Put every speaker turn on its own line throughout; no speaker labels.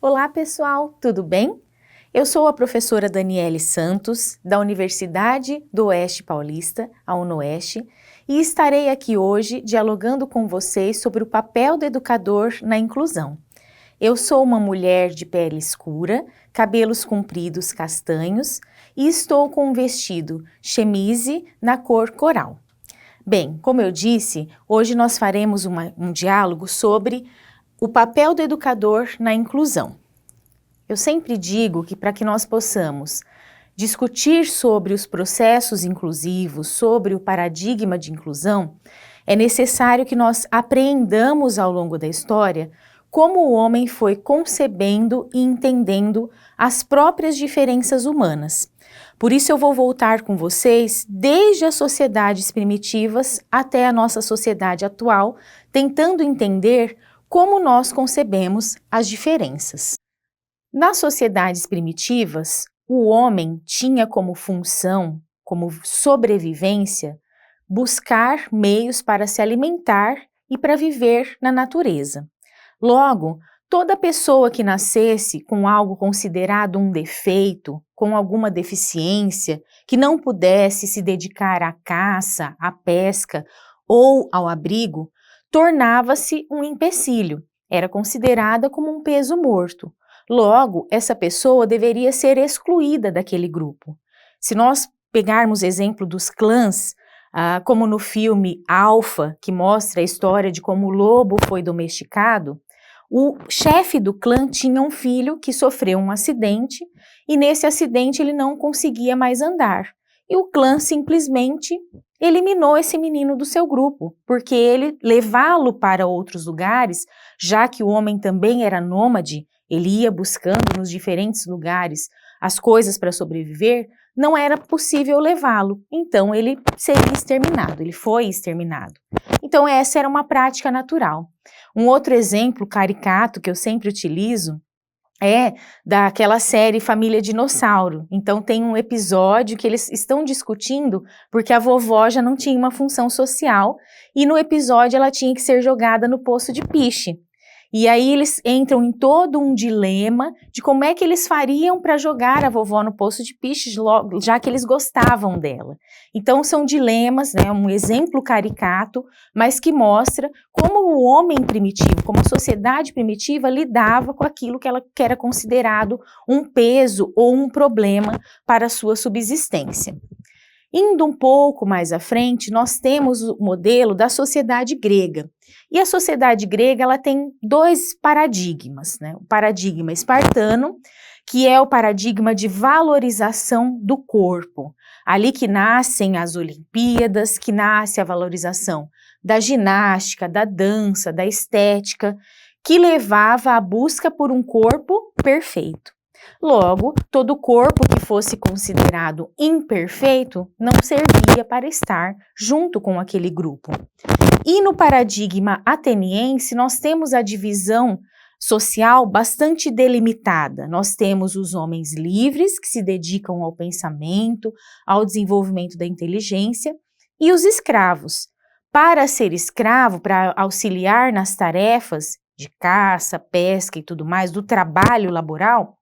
Olá pessoal, tudo bem? Eu sou a professora Daniele Santos, da Universidade do Oeste Paulista, a UNOeste, e estarei aqui hoje dialogando com vocês sobre o papel do educador na inclusão. Eu sou uma mulher de pele escura, cabelos compridos castanhos e estou com um vestido chemise na cor coral. Bem, como eu disse, hoje nós faremos um diálogo sobre o papel do educador na inclusão. Eu sempre digo que para que nós possamos discutir sobre os processos inclusivos, sobre o paradigma de inclusão, é necessário que nós apreendamos ao longo da história como o homem foi concebendo e entendendo as próprias diferenças humanas. Por isso eu vou voltar com vocês desde as sociedades primitivas até a nossa sociedade atual, tentando entender como nós concebemos as diferenças. Nas sociedades primitivas, o homem tinha como função, como sobrevivência, buscar meios para se alimentar e para viver na natureza. Logo, toda pessoa que nascesse com algo considerado um defeito, com alguma deficiência, que não pudesse se dedicar à caça, à pesca ou ao abrigo, tornava-se um empecilho, era considerada como um peso morto. Logo, essa pessoa deveria ser excluída daquele grupo. Se nós pegarmos exemplo dos clãs, como no filme Alpha, que mostra a história de como o lobo foi domesticado, o chefe do clã tinha um filho que sofreu um acidente e nesse acidente ele não conseguia mais andar. E o clã simplesmente eliminou esse menino do seu grupo, porque ele levá-lo para outros lugares, já que o homem também era nômade, ele ia buscando nos diferentes lugares as coisas para sobreviver, não era possível levá-lo. Então ele seria exterminado, ele foi exterminado. Então essa era uma prática natural. Um outro exemplo caricato que eu sempre utilizo é daquela série Família Dinossauro. Então tem um episódio que eles estão discutindo porque a vovó já não tinha uma função social e no episódio ela tinha que ser jogada no poço de piche. E aí eles entram em todo um dilema de como é que eles fariam para jogar a vovó no poço de piche, já que eles gostavam dela. Então são dilemas, né, um exemplo caricato, mas que mostra como o homem primitivo, como a sociedade primitiva lidava com aquilo que era considerado um peso ou um problema para a sua subsistência. Indo um pouco mais à frente, nós temos o modelo da sociedade grega. E a sociedade grega ela tem dois paradigmas, né? O paradigma espartano, que é o paradigma de valorização do corpo. Ali que nascem as Olimpíadas, que nasce a valorização da ginástica, da dança, da estética, que levava à busca por um corpo perfeito. Logo, todo corpo que fosse considerado imperfeito não servia para estar junto com aquele grupo. E no paradigma ateniense, nós temos a divisão social bastante delimitada. Nós temos os homens livres, que se dedicam ao pensamento, ao desenvolvimento da inteligência, e os escravos. Para ser escravo, para auxiliar nas tarefas de caça, pesca e tudo mais, do trabalho laboral,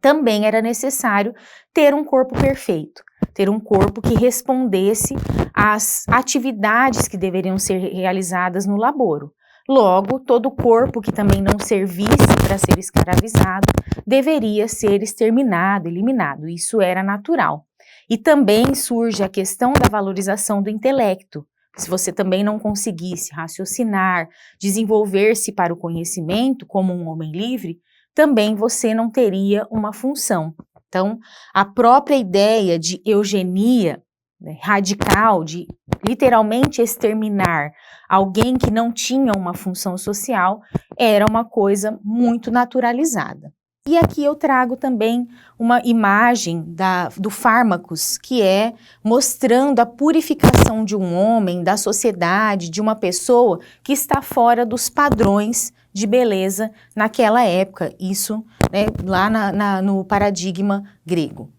também era necessário ter um corpo perfeito, ter um corpo que respondesse às atividades que deveriam ser realizadas no laboro. Logo, todo corpo que também não servisse para ser escravizado deveria ser exterminado, eliminado. Isso era natural. E também surge a questão da valorização do intelecto. Se você também não conseguisse raciocinar, desenvolver-se para o conhecimento como um homem livre, também você não teria uma função. Então, a própria ideia de eugenia, né, radical, de literalmente exterminar alguém que não tinha uma função social, era uma coisa muito naturalizada. E aqui eu trago também uma imagem do Fármacos, que é mostrando a purificação de um homem, da sociedade, de uma pessoa que está fora dos padrões de beleza naquela época, isso, né, lá no paradigma grego.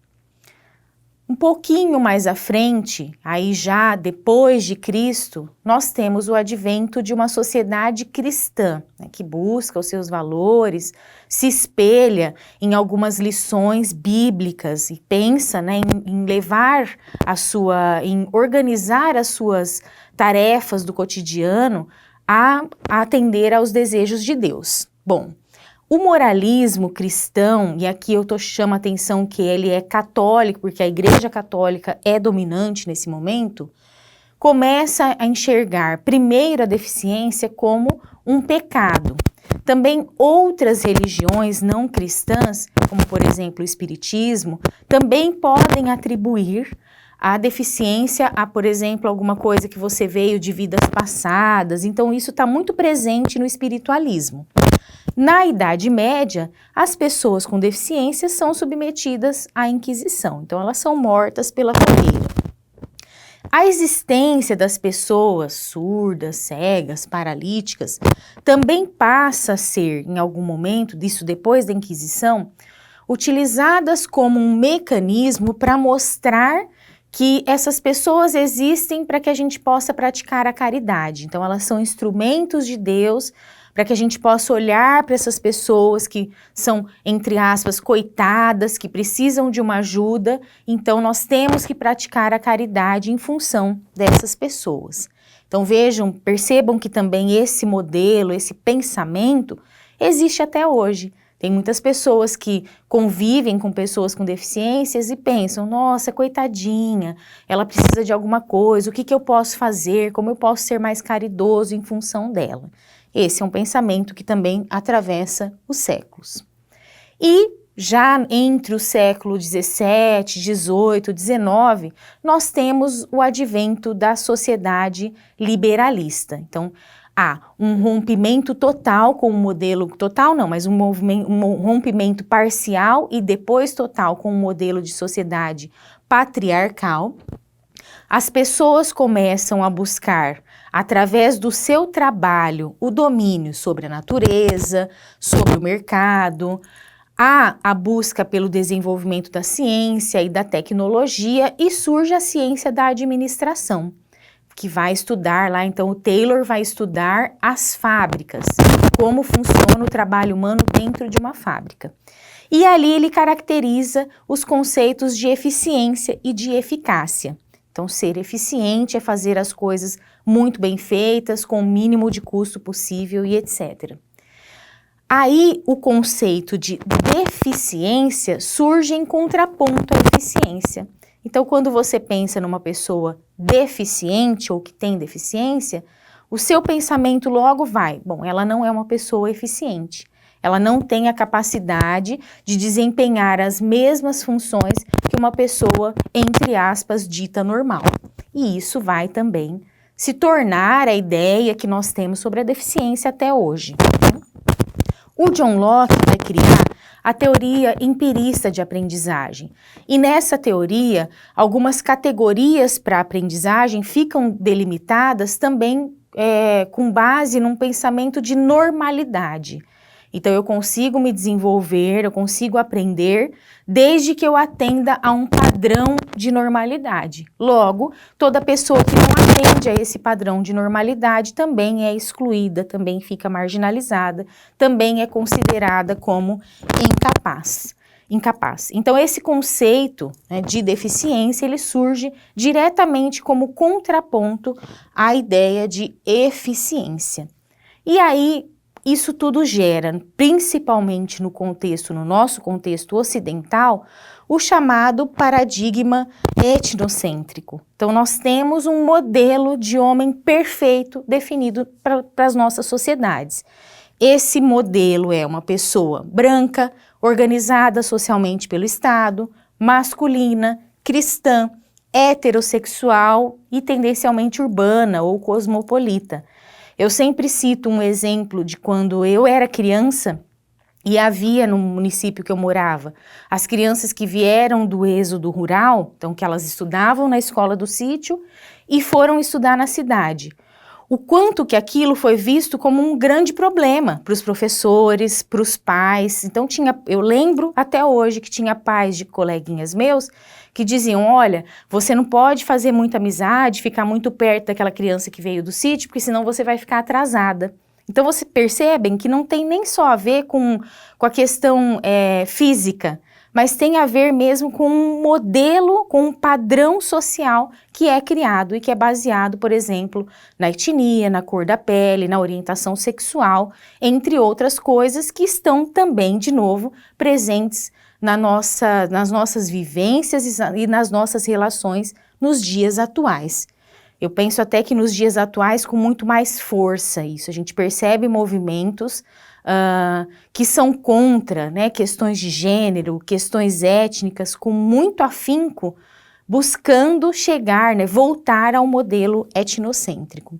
Um pouquinho mais à frente, aí já depois de Cristo, nós temos o advento de uma sociedade cristã, né, que busca os seus valores, se espelha em algumas lições bíblicas e pensa, né, em levar em organizar as suas tarefas do cotidiano a atender aos desejos de Deus. Bom, o moralismo cristão, e aqui eu chamo a atenção que ele é católico, porque a Igreja Católica é dominante nesse momento, começa a enxergar primeiro a deficiência como um pecado. Também outras religiões não cristãs, como por exemplo o Espiritismo, também podem atribuir a deficiência a, por exemplo, alguma coisa que você veio de vidas passadas. Então isso está muito presente no espiritualismo. Na Idade Média, as pessoas com deficiência são submetidas à Inquisição, então elas são mortas pela fogueira. A existência das pessoas surdas, cegas, paralíticas, também passa a ser, em algum momento, disso depois da Inquisição, utilizadas como um mecanismo para mostrar que essas pessoas existem para que a gente possa praticar a caridade. Então elas são instrumentos de Deus para que a gente possa olhar para essas pessoas que são, entre aspas, coitadas, que precisam de uma ajuda, então nós temos que praticar a caridade em função dessas pessoas. Então vejam, percebam que também esse modelo, esse pensamento existe até hoje. Tem muitas pessoas que convivem com pessoas com deficiências e pensam, nossa, coitadinha, ela precisa de alguma coisa, o que eu posso fazer, como eu posso ser mais caridoso em função dela. Esse é um pensamento que também atravessa os séculos. E já entre o século XVII, XVIII, XIX, nós temos o advento da sociedade liberalista. Então, há um rompimento total com o modelo, total não, mas um rompimento parcial e depois total com o modelo de sociedade patriarcal. As pessoas começam a buscar, através do seu trabalho, o domínio sobre a natureza, sobre o mercado. Há a busca pelo desenvolvimento da ciência e da tecnologia e surge a ciência da administração, que vai estudar lá, então o Taylor vai estudar as fábricas, como funciona o trabalho humano dentro de uma fábrica. E ali ele caracteriza os conceitos de eficiência e de eficácia. Então, ser eficiente é fazer as coisas muito bem feitas, com o mínimo de custo possível e etc. Aí, o conceito de deficiência surge em contraponto à eficiência. Então, quando você pensa numa pessoa deficiente ou que tem deficiência, o seu pensamento logo vai, bom, ela não é uma pessoa eficiente. Ela não tem a capacidade de desempenhar as mesmas funções que uma pessoa, entre aspas, dita normal. E isso vai também se tornar a ideia que nós temos sobre a deficiência até hoje. O John Locke vai criar a teoria empirista de aprendizagem. E nessa teoria, algumas categorias para a aprendizagem ficam delimitadas também com base num pensamento de normalidade. Então, eu consigo me desenvolver, eu consigo aprender, desde que eu atenda a um padrão de normalidade. Logo, toda pessoa que não atende a esse padrão de normalidade também é excluída, também fica marginalizada, também é considerada como incapaz. Então, esse conceito, né, de deficiência, ele surge diretamente como contraponto à ideia de eficiência. E aí, isso tudo gera, principalmente no nosso contexto ocidental, o chamado paradigma etnocêntrico. Então, nós temos um modelo de homem perfeito definido para as nossas sociedades. Esse modelo é uma pessoa branca, organizada socialmente pelo Estado, masculina, cristã, heterossexual e tendencialmente urbana ou cosmopolita. Eu sempre cito um exemplo de quando eu era criança e havia no município que eu morava as crianças que vieram do êxodo rural, então que elas estudavam na escola do sítio e foram estudar na cidade. o quanto que aquilo foi visto como um grande problema para os professores, para os pais. Então eu lembro até hoje que tinha pais de coleguinhas meus que diziam, olha, você não pode fazer muita amizade, ficar muito perto daquela criança que veio do sítio, porque senão você vai ficar atrasada. Então vocês percebem que não tem nem só a ver com a questão física, mas tem a ver mesmo com um modelo, com um padrão social que é criado e que é baseado, por exemplo, na etnia, na cor da pele, na orientação sexual, entre outras coisas que estão também, de novo, presentes nas nossas vivências e nas nossas relações nos dias atuais. Eu penso até que nos dias atuais com muito mais força isso, a gente percebe movimentos que são contra, né, questões de gênero, questões étnicas, com muito afinco, buscando chegar, né, voltar ao modelo etnocêntrico.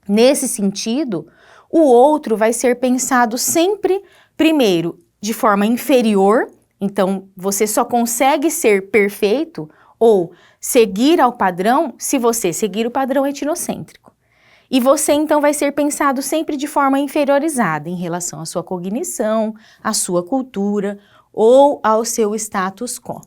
Nesse sentido, o outro vai ser pensado sempre, primeiro, de forma inferior, então você só consegue ser perfeito ou seguir ao padrão se você seguir o padrão etnocêntrico. E você, então, vai ser pensado sempre de forma inferiorizada em relação à sua cognição, à sua cultura ou ao seu status quo,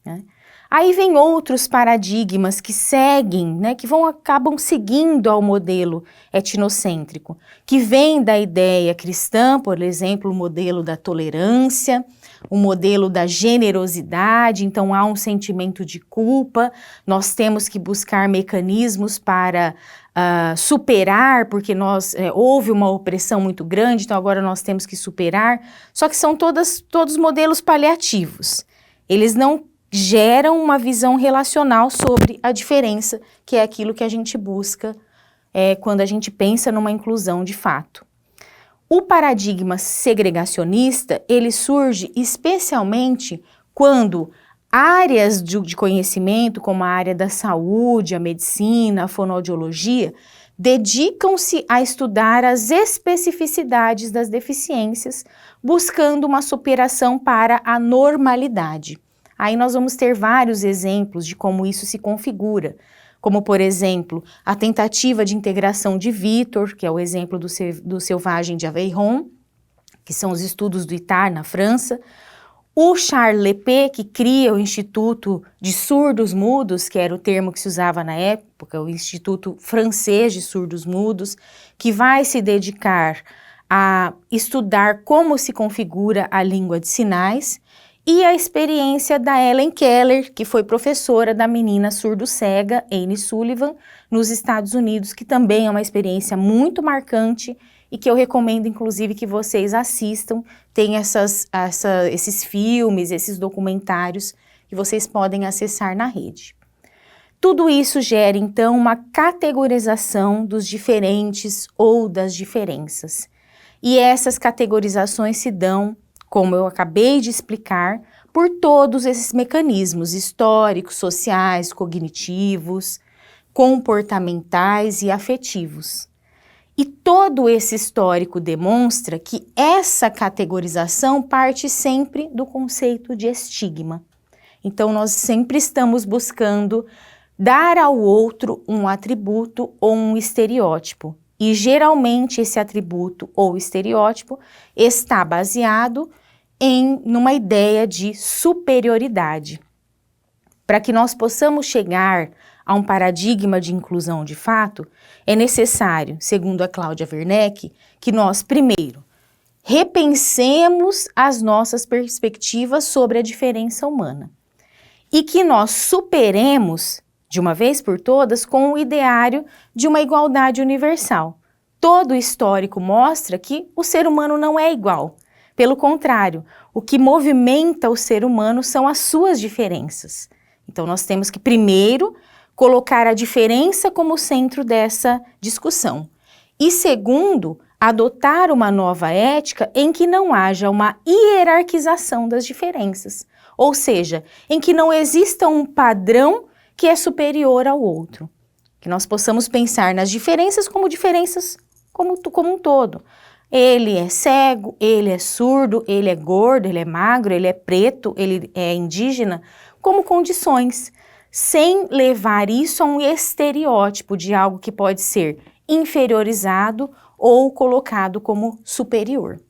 né? Aí vem outros paradigmas que seguem, né, que acabam seguindo ao modelo etnocêntrico, que vem da ideia cristã, por exemplo, o modelo da tolerância, o modelo da generosidade, então há um sentimento de culpa, nós temos que buscar mecanismos para superar, porque houve uma opressão muito grande, então agora nós temos que superar, só que são todos modelos paliativos, eles não geram uma visão relacional sobre a diferença, que é aquilo que a gente busca quando a gente pensa numa inclusão de fato. O paradigma segregacionista, ele surge especialmente quando áreas de conhecimento, como a área da saúde, a medicina, a fonoaudiologia, dedicam-se a estudar as especificidades das deficiências, buscando uma superação para a normalidade. Aí nós vamos ter vários exemplos de como isso se configura, como, por exemplo, a tentativa de integração de Vitor, que é o exemplo do Selvagem de Aveyron, que são os estudos do ITAR na França, o Charles Lepé, que cria o Instituto de Surdos Mudos, que era o termo que se usava na época, o Instituto Francês de Surdos Mudos, que vai se dedicar a estudar como se configura a língua de sinais, e a experiência da Helen Keller, que foi professora da menina surdo-cega, Anne Sullivan, nos Estados Unidos, que também é uma experiência muito marcante e que eu recomendo, inclusive, que vocês assistam. Tem esses filmes, esses documentários que vocês podem acessar na rede. Tudo isso gera, então, uma categorização dos diferentes ou das diferenças. E essas categorizações se dão, como eu acabei de explicar, por todos esses mecanismos históricos, sociais, cognitivos, comportamentais e afetivos. E todo esse histórico demonstra que essa categorização parte sempre do conceito de estigma. Então, nós sempre estamos buscando dar ao outro um atributo ou um estereótipo. E geralmente esse atributo ou estereótipo está baseado numa ideia de superioridade. Para que nós possamos chegar a um paradigma de inclusão de fato, é necessário, segundo a Cláudia Werneck, que nós, primeiro, repensemos as nossas perspectivas sobre a diferença humana e que nós superemos, de uma vez por todas, com o ideário de uma igualdade universal. Todo o histórico mostra que o ser humano não é igual. Pelo contrário, o que movimenta o ser humano são as suas diferenças. Então, nós temos que, primeiro, colocar a diferença como centro dessa discussão. E, segundo, adotar uma nova ética em que não haja uma hierarquização das diferenças. Ou seja, em que não exista um padrão que é superior ao outro. Que nós possamos pensar nas diferenças como um todo. Ele é cego, ele é surdo, ele é gordo, ele é magro, ele é preto, ele é indígena, como condições, sem levar isso a um estereótipo de algo que pode ser inferiorizado ou colocado como superior.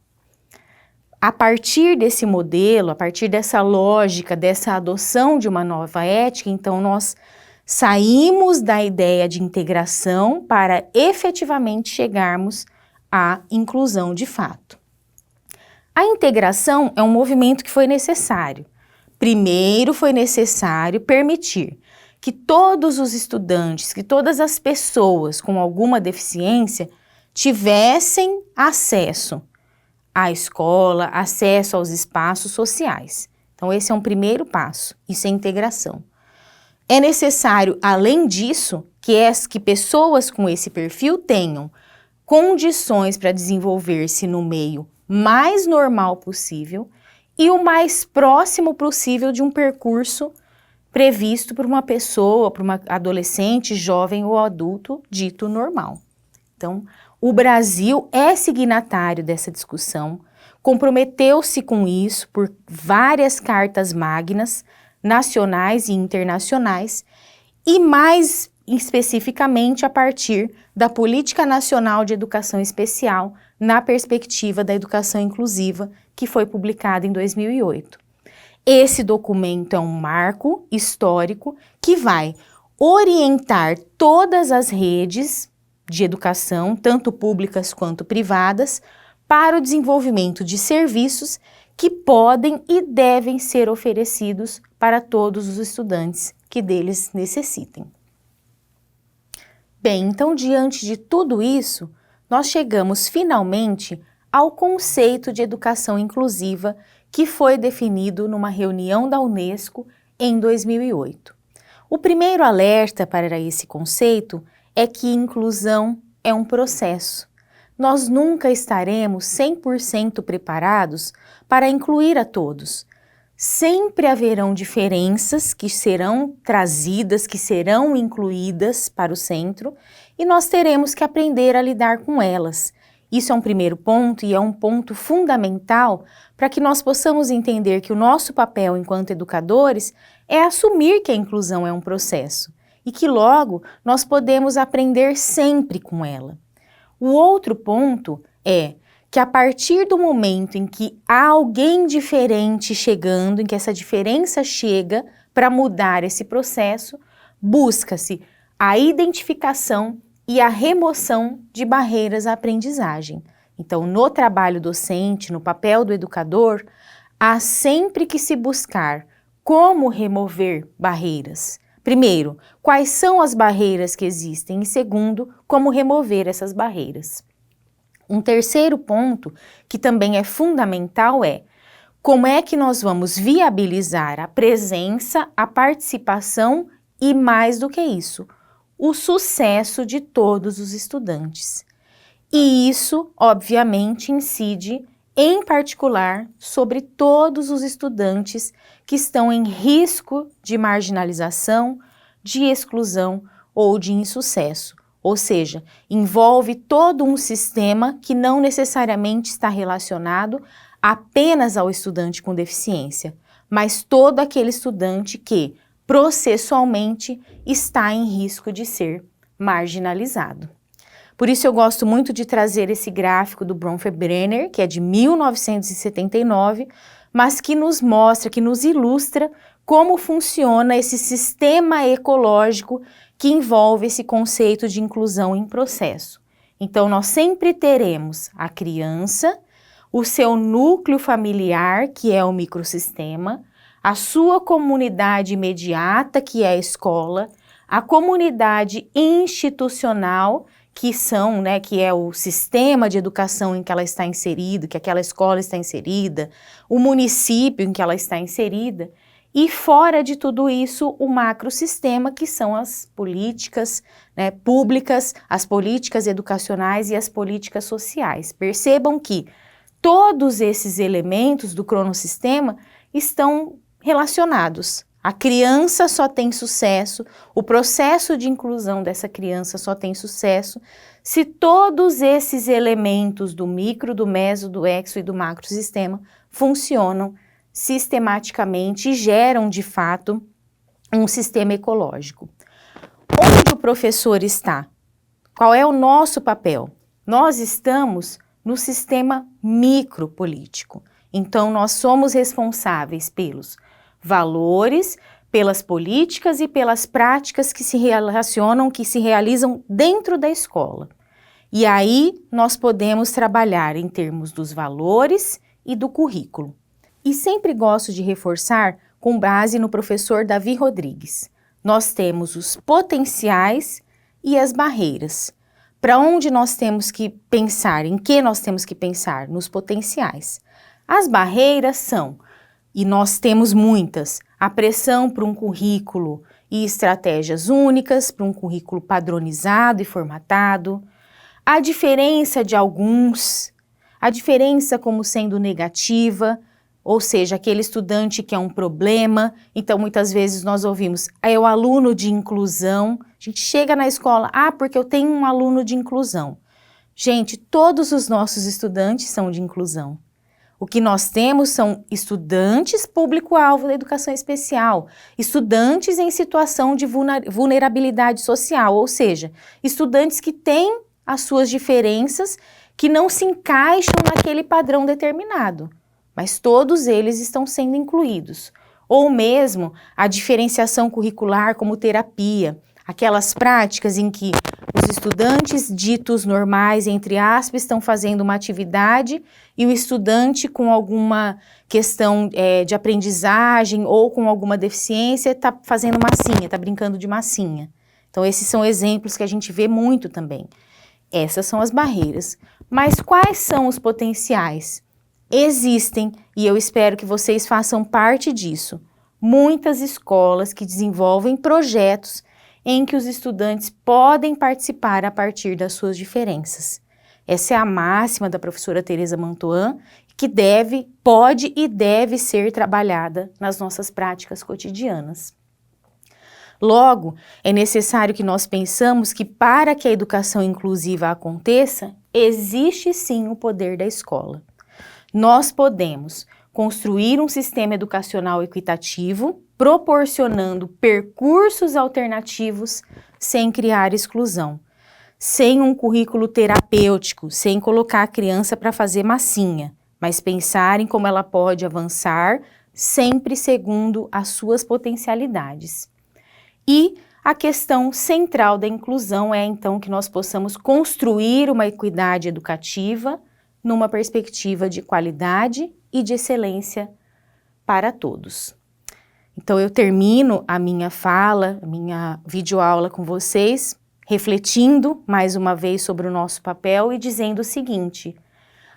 A partir desse modelo, a partir dessa lógica, dessa adoção de uma nova ética, então nós saímos da ideia de integração para efetivamente chegarmos à inclusão de fato. A integração é um movimento que foi necessário. Primeiro foi necessário permitir que todos os estudantes, que todas as pessoas com alguma deficiência tivessem acesso à escola, acesso aos espaços sociais. Então esse é um primeiro passo, isso é integração. É necessário, além disso, que pessoas com esse perfil tenham condições para desenvolver-se no meio mais normal possível e o mais próximo possível de um percurso previsto por uma pessoa, por uma adolescente, jovem ou adulto dito normal. Então, o Brasil é signatário dessa discussão, comprometeu-se com isso por várias cartas magnas, nacionais e internacionais, e mais especificamente a partir da Política Nacional de Educação Especial, na perspectiva da educação inclusiva, que foi publicada em 2008. Esse documento é um marco histórico que vai orientar todas as redes de educação, tanto públicas quanto privadas, para o desenvolvimento de serviços que podem e devem ser oferecidos para todos os estudantes que deles necessitem. Bem, então, diante de tudo isso, nós chegamos finalmente ao conceito de educação inclusiva que foi definido numa reunião da Unesco em 2008. O primeiro alerta para esse conceito é que inclusão é um processo. Nós nunca estaremos 100% preparados para incluir a todos. Sempre haverão diferenças que serão trazidas, que serão incluídas para o centro e nós teremos que aprender a lidar com elas. Isso é um primeiro ponto e é um ponto fundamental para que nós possamos entender que o nosso papel enquanto educadores é assumir que a inclusão é um processo e que logo nós podemos aprender sempre com ela. O outro ponto é que a partir do momento em que há alguém diferente chegando, em que essa diferença chega para mudar esse processo, busca-se a identificação e a remoção de barreiras à aprendizagem. Então, no trabalho docente, no papel do educador, há sempre que se buscar como remover barreiras. Primeiro, quais são as barreiras que existem? E segundo, como remover essas barreiras. Um terceiro ponto, que também é fundamental, é como é que nós vamos viabilizar a presença, a participação e, mais do que isso, o sucesso de todos os estudantes. E isso, obviamente, incide, em particular, sobre todos os estudantes que estão em risco de marginalização, de exclusão ou de insucesso. Ou seja, envolve todo um sistema que não necessariamente está relacionado apenas ao estudante com deficiência, mas todo aquele estudante que, processualmente, está em risco de ser marginalizado. Por isso eu gosto muito de trazer esse gráfico do Bronfenbrenner, que é de 1979, mas que nos mostra, que nos ilustra como funciona esse sistema ecológico que envolve esse conceito de inclusão em processo. Então, nós sempre teremos a criança, o seu núcleo familiar, que é o microsistema, a sua comunidade imediata, que é a escola, a comunidade institucional, que é o sistema de educação em que ela está inserida, que aquela escola está inserida, o município em que ela está inserida, e fora de tudo isso, o macrosistema, que são as políticas públicas, as políticas educacionais e as políticas sociais. Percebam que todos esses elementos do cronossistema estão relacionados. A criança só tem sucesso, o processo de inclusão dessa criança só tem sucesso se todos esses elementos do micro, do meso, do exo e do macrosistema funcionam sistematicamente e geram, de fato, um sistema ecológico. Onde o professor está? Qual é o nosso papel? Nós estamos no sistema micropolítico. Então, nós somos responsáveis pelos valores, pelas políticas e pelas práticas que se relacionam, que se realizam dentro da escola. E aí, nós podemos trabalhar em termos dos valores e do currículo. E sempre gosto de reforçar com base no professor Davi Rodrigues. Nós temos os potenciais e as barreiras. Para onde nós temos que pensar? Em que nós temos que pensar? Nos potenciais. As barreiras são, e nós temos muitas, a pressão para um currículo e estratégias únicas, para um currículo padronizado e formatado, a diferença de alguns, a diferença como sendo negativa, ou seja, aquele estudante que é um problema. Então, muitas vezes nós ouvimos, é o aluno de inclusão. A gente chega na escola, porque eu tenho um aluno de inclusão. Gente, todos os nossos estudantes são de inclusão. O que nós temos são estudantes público-alvo da educação especial, estudantes em situação de vulnerabilidade social, ou seja, estudantes que têm as suas diferenças, que não se encaixam naquele padrão determinado, mas todos eles estão sendo incluídos. Ou mesmo a diferenciação curricular como terapia, aquelas práticas em que os estudantes ditos normais, entre aspas, estão fazendo uma atividade e o estudante com alguma questão de aprendizagem ou com alguma deficiência está fazendo massinha, está brincando de massinha. Então esses são exemplos que a gente vê muito também. Essas são as barreiras. Mas quais são os potenciais? Existem, e eu espero que vocês façam parte disso, muitas escolas que desenvolvem projetos em que os estudantes podem participar a partir das suas diferenças. Essa é a máxima da professora Tereza Mantuan, que pode e deve ser trabalhada nas nossas práticas cotidianas. Logo, é necessário que nós pensamos que para que a educação inclusiva aconteça, existe sim o poder da escola. Nós podemos construir um sistema educacional equitativo, proporcionando percursos alternativos sem criar exclusão, sem um currículo terapêutico, sem colocar a criança para fazer massinha, mas pensar em como ela pode avançar, sempre segundo as suas potencialidades. E a questão central da inclusão é, então, que nós possamos construir uma equidade educativa numa perspectiva de qualidade e de excelência para todos. Então, eu termino a minha fala, a minha videoaula com vocês, refletindo mais uma vez sobre o nosso papel e dizendo o seguinte: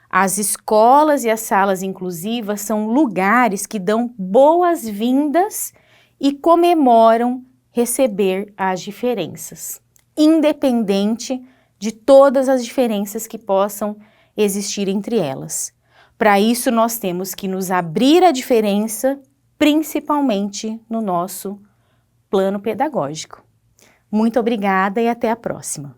as escolas e as salas inclusivas são lugares que dão boas-vindas e comemoram receber as diferenças, independente de todas as diferenças que possam existir entre elas. Para isso, nós temos que nos abrir à diferença, principalmente no nosso plano pedagógico. Muito obrigada e até a próxima.